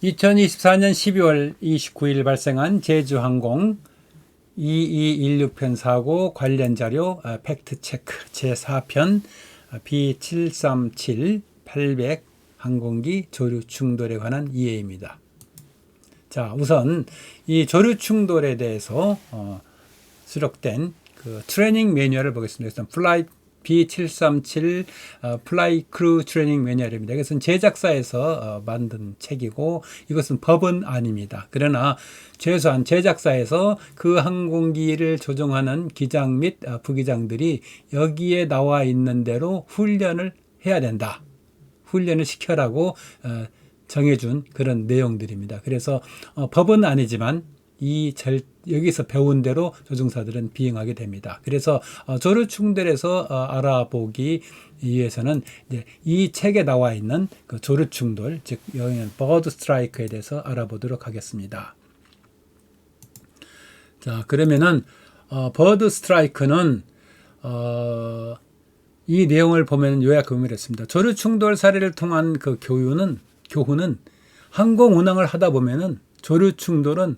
2024년 12월 29일 발생한 제주항공 2216편 사고 관련 자료 팩트체크 제4편 B737-800 항공기 조류 충돌에 관한 이해입니다. 자, 우선 이 조류 충돌에 대해서 수록된 그 트레이닝 매뉴얼을 보겠습니다. 그래서 B737 플라이 크루 트레이닝 매뉴얼입니다. 이것은 제작사에서 만든 책이고 이것은 법은 아닙니다. 그러나 최소한 제작사에서 그 항공기를 조종하는 기장 및 부기장들이 여기에 나와 있는 대로 훈련을 해야 된다. 훈련을 시켜라고 정해준 그런 내용들입니다. 그래서 법은 아니지만 여기서 배운 대로 조종사들은 비행하게 됩니다. 그래서 조류 충돌에서 알아보기 위해서는 이제 이 책에 나와 있는 그 조류 충돌, 즉 여기는 버드 스트라이크에 대해서 알아보도록 하겠습니다. 자, 그러면은 버드 스트라이크는 이 내용을 보면 요약을 했습니다. 조류 충돌 사례를 통한 그 교훈은 항공 운항을 하다 보면은 조류 충돌은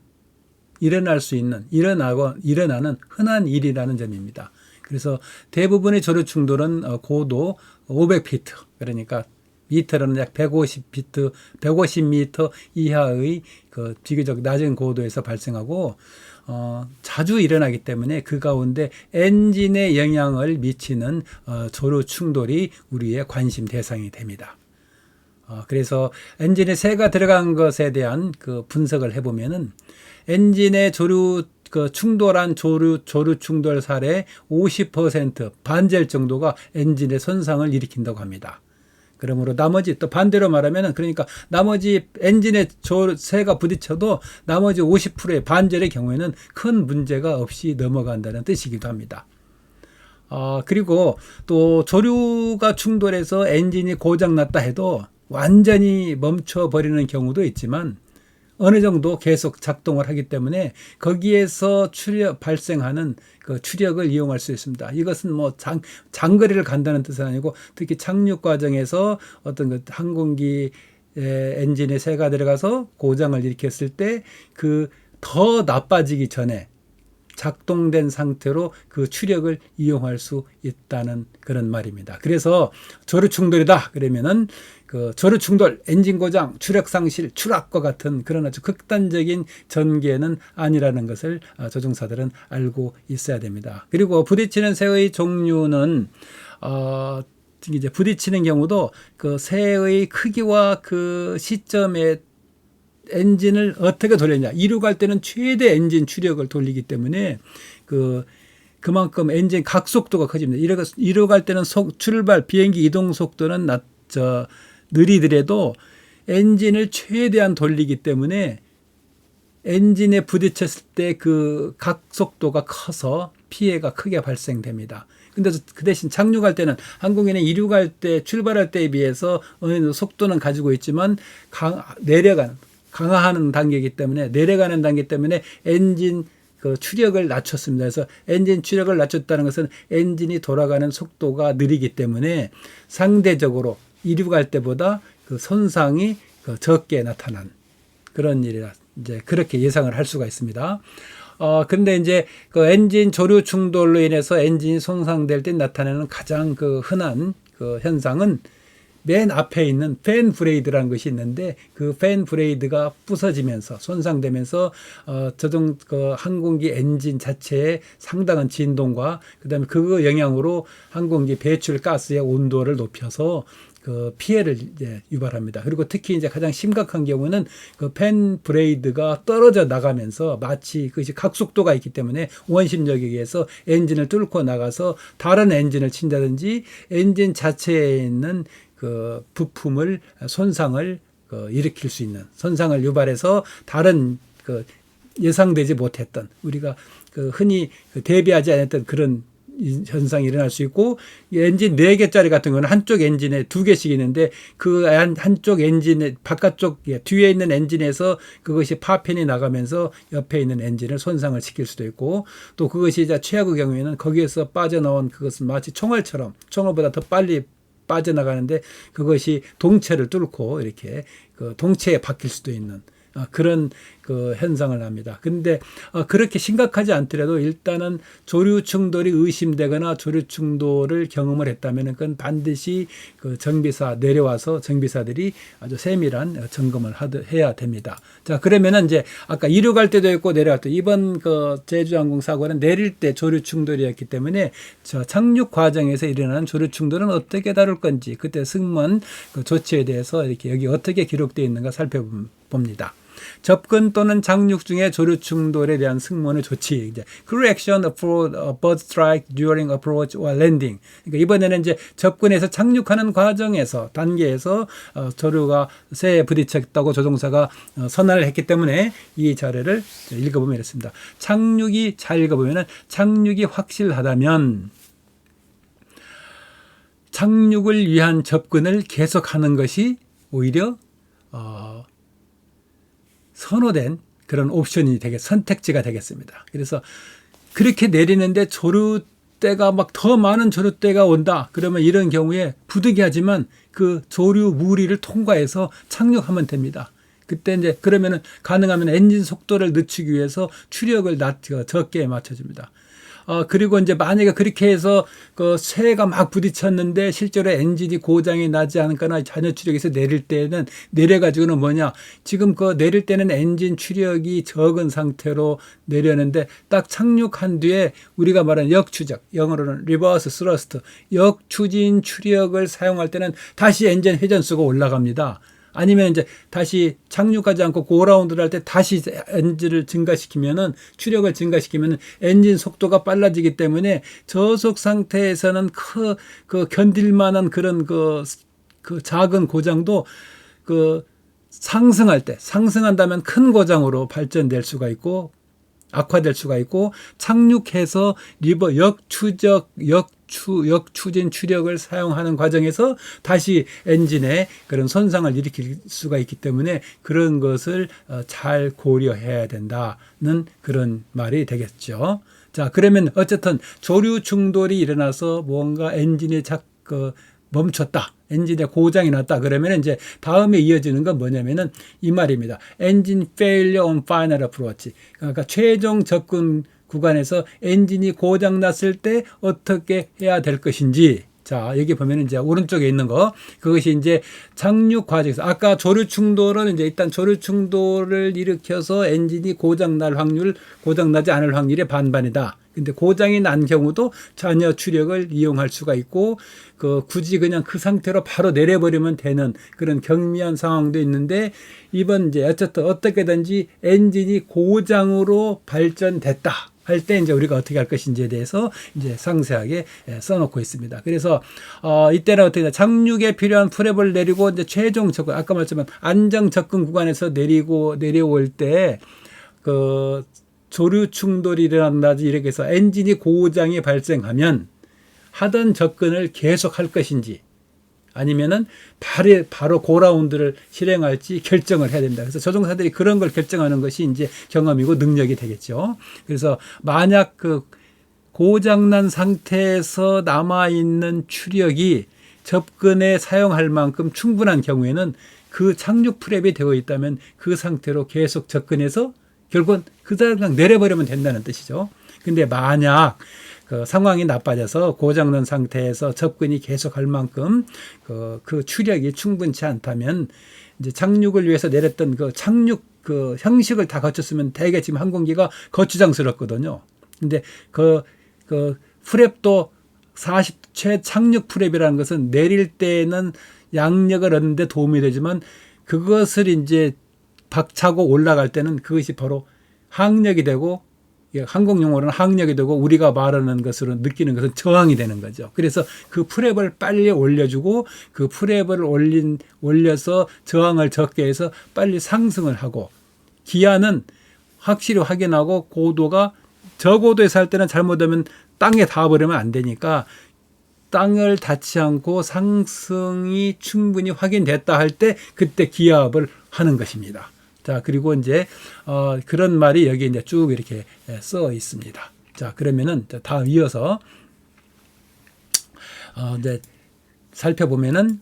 일어나는 흔한 일이라는 점입니다. 그래서 대부분의 조류 충돌은 고도 500피트, 그러니까 미터로는 약 150피트, 150미터 이하의 그 비교적 낮은 고도에서 발생하고 자주 일어나기 때문에 그 가운데 엔진에 영향을 미치는 조류 충돌이 우리의 관심 대상이 됩니다. 그래서 엔진에 새가 들어간 것에 대한 그 분석을 해보면은 엔진의 충돌한 조류 충돌 사례 50% 반절 정도가 엔진의 손상을 일으킨다고 합니다. 그러므로 나머지 또 반대로 말하면은 그러니까 나머지 엔진에 새가 부딪혀도 나머지 50%의 반절의 경우에는 큰 문제가 없이 넘어간다는 뜻이기도 합니다. 그리고 또 조류가 충돌해서 엔진이 고장났다 해도 완전히 멈춰버리는 경우도 있지만 어느 정도 계속 작동을 하기 때문에 거기에서 발생하는 그 추력을 이용할 수 있습니다. 이것은 뭐 장거리를 간다는 뜻은 아니고 특히 착륙 과정에서 어떤 그 항공기 엔진에 새가 들어가서 고장을 일으켰을 때 그 더 나빠지기 전에 작동된 상태로 그 추력을 이용할 수 있다는 그런 말입니다. 그래서 조류 충돌이다 그러면은 그 조류 충돌, 엔진 고장, 추력 상실, 추락과 같은 그런 아주 극단적인 전개는 아니라는 것을 조종사들은 알고 있어야 됩니다. 그리고 부딪히는 새의 종류는 이제 부딪히는 경우도 그 새의 크기와 그 시점에 엔진을 어떻게 돌리냐. 이륙할 때는 최대 엔진 추력을 돌리기 때문에 그만큼 엔진 각속도가 커집니다. 이륙할 때는 비행기 이동 속도는 느리더라도 엔진을 최대한 돌리기 때문에 엔진에 부딪혔을 때 그 각속도가 커서 피해가 크게 발생됩니다. 근데 그 대신 착륙할 때는 항공기는 이륙할 때 출발할 때에 비해서 어느 정도 속도는 가지고 있지만 강화하는 단계이기 때문에 내려가는 단계 때문에 엔진 그 추력을 낮췄습니다. 그래서 엔진 추력을 낮췄다는 것은 엔진이 돌아가는 속도가 느리기 때문에 상대적으로 이륙할 때보다 그 손상이 적게 나타난 그런 일이라 이제 그렇게 예상을 할 수가 있습니다. 근데 이제 그 엔진 조류 충돌로 인해서 엔진이 손상될 때 나타나는 가장 그 흔한 그 현상은 맨 앞에 있는 팬 브레이드라는 것이 있는데 그 팬 브레이드가 부서지면서 손상되면서 항공기 엔진 자체에 상당한 진동과 그다음에 그 영향으로 항공기 배출 가스의 온도를 높여서 그 피해를 이제 유발합니다. 그리고 특히 이제 가장 심각한 경우는 그 팬 브레이드가 떨어져 나가면서 마치 그것이 각속도가 있기 때문에 원심력에 의해서 엔진을 뚫고 나가서 다른 엔진을 친다든지 엔진 자체에 있는 그 부품을 손상을 일으킬 수 있는 손상을 유발해서 다른 그 예상되지 못했던 우리가 그 흔히 대비하지 않았던 그런 현상이 일어날 수 있고 엔진 4개짜리 같은 경우는 한쪽 엔진에 2개씩 있는데 그 한쪽 엔진의 바깥쪽 뒤에 있는 엔진에서 그것이 파편이 나가면서 옆에 있는 엔진을 손상을 시킬 수도 있고 또 그것이 이제 최악의 경우에는 거기에서 빠져나온 그것은 마치 총알보다 더 빨리 빠져나가는데 그것이 동체를 뚫고 이렇게 그 동체에 박힐 수도 있는 그런 그 현상을 합니다. 근데 그렇게 심각하지 않더라도 일단은 조류 충돌이 의심되거나 조류 충돌을 경험을 했다면 그건 반드시 그 정비사 내려와서 정비사들이 아주 세밀한 점검을 해야 됩니다. 자, 그러면은 이제 아까 이륙할 때도 있고 내려갈 때 이번 그 제주항공 사고는 내릴 때 조류 충돌이었기 때문에 저 착륙 과정에서 일어나는 조류 충돌은 어떻게 다룰 건지 그때 승무원 그 조치에 대해서 이렇게 여기 어떻게 기록되어 있는가 살펴봅니다. 접근 또는 착륙 중에 조류 충돌에 대한 승무원의 조치, 이제 crew action for bird strike during approach or landing. 그러니까 이번에는 이제 접근해서 착륙하는 과정에서 단계에서 조류가 새에 부딪혔다고 조종사가 선언을 했기 때문에 이 자료를 읽어보면 이렇습니다. 착륙이 잘 읽어보면은 착륙이 확실하다면 착륙을 위한 접근을 계속하는 것이 오히려 선호된 그런 옵션이 선택지가 되겠습니다. 그래서 그렇게 내리는데 조류대가 막 더 많은 조류대가 온다. 그러면 이런 경우에 부득이하지만 그 조류 무리를 통과해서 착륙하면 됩니다. 그때 이제 그러면은 가능하면 엔진 속도를 늦추기 위해서 추력을 적게 맞춰줍니다. 그리고 이제 만약에 그렇게 해서 그 새가 막 부딪혔는데 실제로 엔진이 고장이 나지 않거나 잔여 추력에서 내릴 때는 내려가지고는 뭐냐. 지금 그 내릴 때는 엔진 추력이 적은 상태로 내려는데 딱 착륙한 뒤에 우리가 말하는 역추적, 영어로는 리버스 스러스트, 역추진 추력을 사용할 때는 다시 엔진 회전수가 올라갑니다. 아니면 이제 다시 착륙하지 않고 고라운드를 할 때 다시 엔진을 증가시키면은 추력을 증가시키면은 엔진 속도가 빨라지기 때문에 저속 상태에서는 그 견딜만한 그런 그 작은 고장도 그 상승한다면 큰 고장으로 발전될 수가 있고 악화될 수가 있고 착륙해서 역추진 추력을 사용하는 과정에서 다시 엔진에 그런 손상을 일으킬 수가 있기 때문에 그런 것을 잘 고려해야 된다는 그런 말이 되겠죠. 자, 그러면 어쨌든 조류 충돌이 일어나서 뭔가 엔진이 멈췄다. 엔진에 고장이 났다. 그러면 이제 다음에 이어지는 건 뭐냐면은 이 말입니다. Engine failure on final approach. 그러니까 최종 접근 구간에서 엔진이 고장 났을 때 어떻게 해야 될 것인지. 자, 여기 보면 이제 오른쪽에 있는 거. 그것이 이제 착륙 과정에서 아까 조류 충돌은 이제 일단 조류 충돌을 일으켜서 엔진이 고장 나지 않을 확률이 반반이다. 근데 고장이 난 경우도 잔여 추력을 이용할 수가 있고 굳이 그냥 그 상태로 바로 내려버리면 되는 그런 경미한 상황도 있는데 이번 이제 어쨌든 어떻게든지 엔진이 고장으로 발전됐다 할 때 이제 우리가 어떻게 할 것인지에 대해서 이제 상세하게 써놓고 있습니다. 그래서 이때는 어떻게 착륙에 필요한 프랩을 내리고 이제 최종 접근 아까 말했지만 안정 접근 구간에서 내려올 때 조류 충돌이 일어난다든지 이렇게 해서 엔진이 고장이 발생하면 하던 접근을 계속 할 것인지 아니면은 바로 고라운드를 실행할지 결정을 해야 됩니다. 그래서 조종사들이 그런 걸 결정하는 것이 이제 경험이고 능력이 되겠죠. 그래서 만약 그 고장난 상태에서 남아있는 추력이 접근에 사용할 만큼 충분한 경우에는 그 착륙 프랩이 되어 있다면 그 상태로 계속 접근해서 결국은 그냥 내려버리면 된다는 뜻이죠. 근데 만약 그 상황이 나빠져서 고장난 상태에서 접근이 계속할 만큼 그 추력이 충분치 않다면 이제 착륙을 위해서 내렸던 그 착륙 그 형식을 다 거쳤으면 대개 지금 항공기가 거추장스럽거든요. 근데 그 프랩도 40최 착륙 프랩이라는 것은 내릴 때는 양력을 얻는 데 도움이 되지만 그것을 이제 박차고 올라갈 때는 그것이 바로 항력이 되고 항공 용어로는 항력이 되고 우리가 말하는 것으로 느끼는 것은 저항이 되는 거죠. 그래서 그 프랩을 빨리 올려주고 그 프랩을 올려서 저항을 적게 해서 빨리 상승을 하고 기아는 확실히 확인하고 고도가 저고도에서 할 때는 잘못하면 땅에 닿아버리면 안 되니까 땅을 닿지 않고 상승이 충분히 확인됐다 할 때 그때 기압을 하는 것입니다. 자, 그리고 이제 그런 말이 여기 이제 쭉 이렇게 써 있습니다. 자, 그러면은 다음 이어서 이제 살펴보면은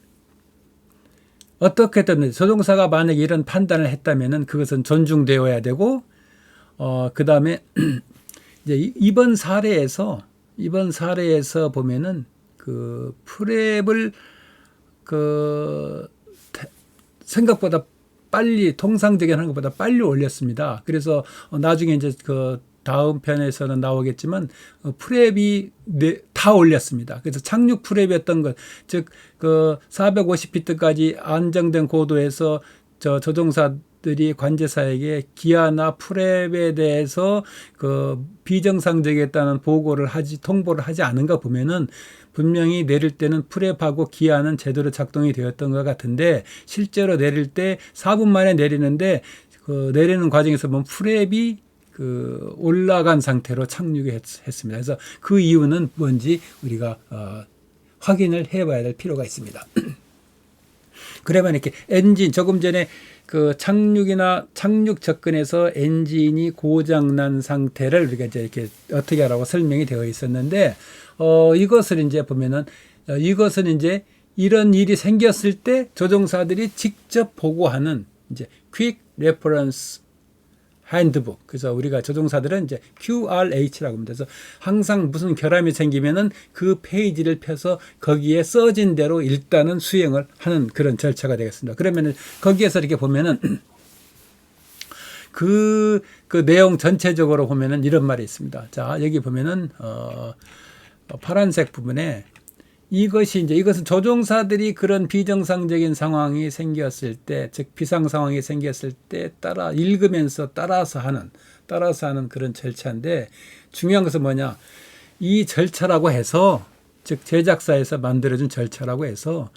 어떻게든 조종사가 만약에 이런 판단을 했다면은 그것은 존중되어야 되고, 그 다음에 이제 이번 사례에서 보면은 그 프랩을 그 생각보다 빨리 통상적인 하는 것보다 빨리 올렸습니다. 그래서 나중에 이제 그 다음 편에서는 나오겠지만 프랩이 다 올렸습니다. 그래서 착륙 프랩이었던 것, 즉 그 450피트까지 안정된 고도에서 조종사들이 관제사에게 기아나 프랩에 대해서 그 비정상적이었다는 통보를 하지 않은가 보면은 분명히 내릴 때는 프랩하고 기아는 제대로 작동이 되었던 것 같은데, 실제로 내릴 때 4분 만에 내리는데 그 내리는 과정에서 보면 프랩이 그 올라간 상태로 착륙했습니다. 그래서 그 이유는 뭔지 우리가 확인을 해봐야 될 필요가 있습니다. 그러면 이렇게 엔진, 조금 전에 그 착륙 접근에서 엔진이 고장난 상태를 우리가 이제 이렇게 어떻게 하라고 설명이 되어 있었는데, 이것을 이제 보면은, 이것은 이제 이런 일이 생겼을 때 조종사들이 직접 보고하는 이제 Quick Reference 핸드북. 그래서 우리가 조종사들은 이제 QRH라고 합니다. 그래서 항상 무슨 결함이 생기면은 그 페이지를 펴서 거기에 써진 대로 일단은 수행을 하는 그런 절차가 되겠습니다. 그러면은 거기에서 이렇게 보면은 그 내용 전체적으로 보면은 이런 말이 있습니다. 자, 여기 보면은 파란색 부분에 이것은 조종사들이 그런 비정상적인 상황이 생겼을 때, 즉 비상 상황이 생겼을 때 읽으면서 따라서 하는 그런 절차인데, 중요한 것은 뭐냐? 이 절차라고 해서, 즉 제작사에서 만들어준 절차라고 해서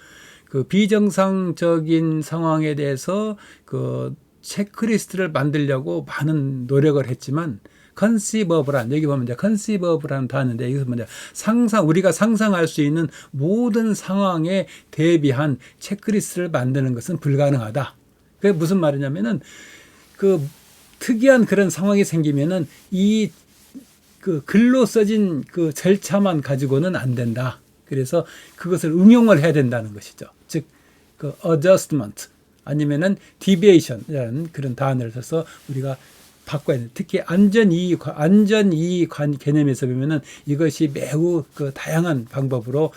그 비정상적인 상황에 대해서 그 체크리스트를 만들려고 많은 노력을 했지만, conceivable한, 여기 보면 이제 conceivable한 단어인데, 이것은 뭐냐, 우리가 상상할 수 있는 모든 상황에 대비한 체크리스트를 만드는 것은 불가능하다. 그게 무슨 말이냐면은, 그 특이한 그런 상황이 생기면은 그 글로 써진 그 절차만 가지고는 안 된다. 그래서 그것을 응용을 해야 된다는 것이죠. 즉, 그 adjustment 아니면은 deviation이라는 그런 단어를 써서 우리가 바꿔야 돼. 특히 안전이익 개념에서 보면은 이것이 매우 그 다양한 방법으로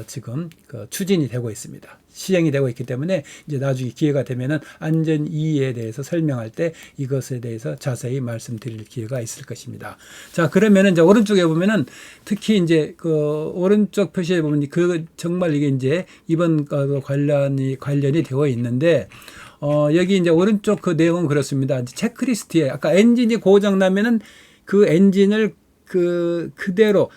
지금 추진이 되고 있습니다. 시행이 되고 있기 때문에 이제 나중에 기회가 되면은 안전이익에 대해서 설명할 때 이것에 대해서 자세히 말씀드릴 기회가 있을 것입니다. 자, 그러면은 이제 오른쪽에 보면은 특히 이제 그 오른쪽 표시에 보면 정말 이게 이제 이번 관련이 되어 있는데, 여기 이제 오른쪽 그 내용은 그렇습니다. 체크리스트에 아까 엔진이 고장 나면은 그 엔진을 그대로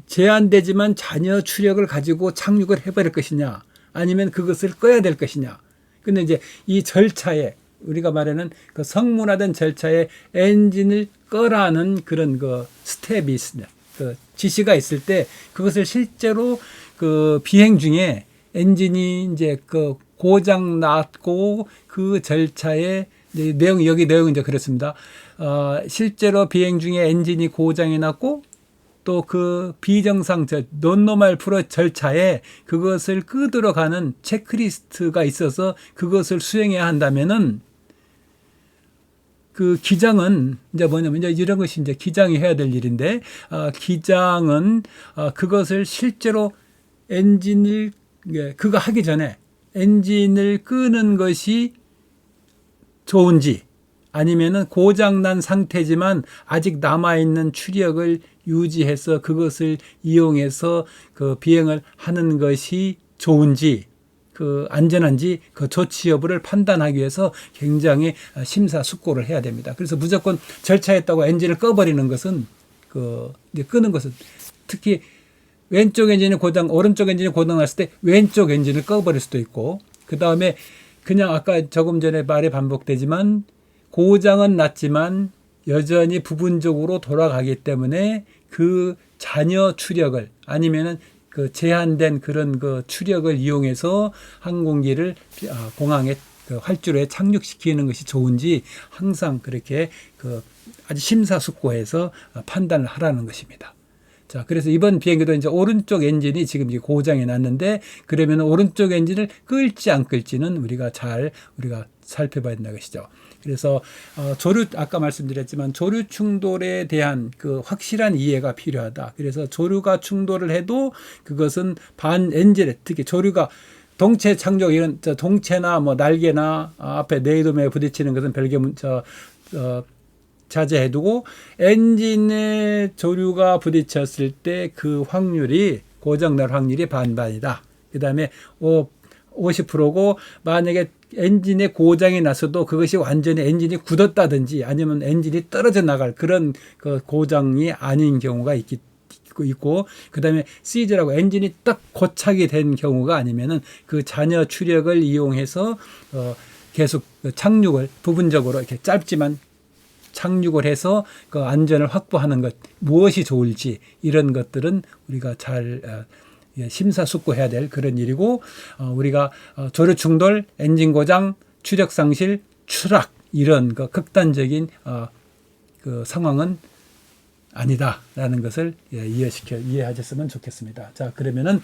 제한되지만 잔여 추력을 가지고 착륙을 해버릴 것이냐, 아니면 그것을 꺼야 될 것이냐. 근데 이제 이 절차에, 우리가 말하는 그 성문화된 절차에 엔진을 꺼라는 그런 그 스텝이 있습니다. 그 지시가 있을 때 그것을 실제로 그 비행 중에 엔진이 이제 그 고장 났고 그 절차의 여기 내용은 이제 그렇습니다. 실제로 비행 중에 엔진이 고장이 났고 또 그 논노멀 프로 절차에 그것을 끄들어 가는 체크리스트가 있어서 그것을 수행해야 한다면은 그 기장은 이제 뭐냐면 이제 이런 것이 이제 기장이 해야 될 일인데, 기장은 그것을 실제로 그거 하기 전에 엔진을 끄는 것이 좋은지, 아니면은 고장난 상태지만 아직 남아있는 추력을 유지해서 그것을 이용해서 그 비행을 하는 것이 좋은지, 그 안전한지 그 조치 여부를 판단하기 위해서 굉장히 심사숙고를 해야 됩니다. 그래서 무조건 절차했다고 엔진을 꺼버리는 것은 이제 끄는 것은, 특히 왼쪽 엔진이 오른쪽 엔진이 고장 났을 때 왼쪽 엔진을 꺼버릴 수도 있고, 그 다음에 그냥 아까 조금 전에 말이 반복되지만 고장은 났지만 여전히 부분적으로 돌아가기 때문에 그 잔여 추력을, 아니면은 그 제한된 그런 그 추력을 이용해서 항공기를 공항에 활주로에 착륙시키는 것이 좋은지 항상 그렇게 아주 심사숙고해서 판단을 하라는 것입니다. 자, 그래서 이번 비행기도 이제 오른쪽 엔진이 지금 이제 고장이 났는데, 그러면 오른쪽 엔진을 끌지 안 끌지는 우리가 살펴봐야 된다는 것이죠. 그래서 아까 말씀드렸지만 조류 충돌에 대한 그 확실한 이해가 필요하다. 그래서 조류가 충돌을 해도 그것은 반 엔진에, 특히 조류가 동체 착륙, 이런 동체나 뭐 날개나 앞에 네이돔에 부딪히는 것은 별개 자제해두고, 엔진에 조류가 부딪혔을 때 그 확률이, 고장날 확률이 반반이다. 그 다음에 50%고, 만약에 엔진에 고장이 났어도 그것이 완전히 엔진이 굳었다든지 아니면 엔진이 떨어져 나갈 그런 그 고장이 아닌 경우가 있고, 그 다음에 시즈라고 엔진이 딱 고착이 된 경우가 아니면은 그 잔여 추력을 이용해서 계속 착륙을 부분적으로 이렇게 짧지만 착륙을 해서 그 안전을 확보하는 것, 무엇이 좋을지 이런 것들은 우리가 잘 심사숙고해야 될 그런 일이고, 우리가 조류 충돌, 엔진 고장, 추력 상실, 추락 이런 그 극단적인 그 상황은 아니다라는 것을 이해하셨으면 좋겠습니다. 자, 그러면은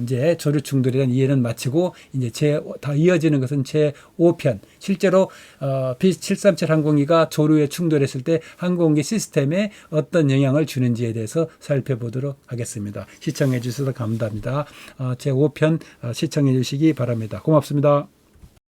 이제 조류 충돌에 대한 이해는 마치고, 이제 다 이어지는 것은 제 5편. 실제로 B737 항공기가 조류에 충돌했을 때 항공기 시스템에 어떤 영향을 주는지에 대해서 살펴보도록 하겠습니다. 시청해 주셔서 감사합니다. 제 5편 시청해 주시기 바랍니다. 고맙습니다.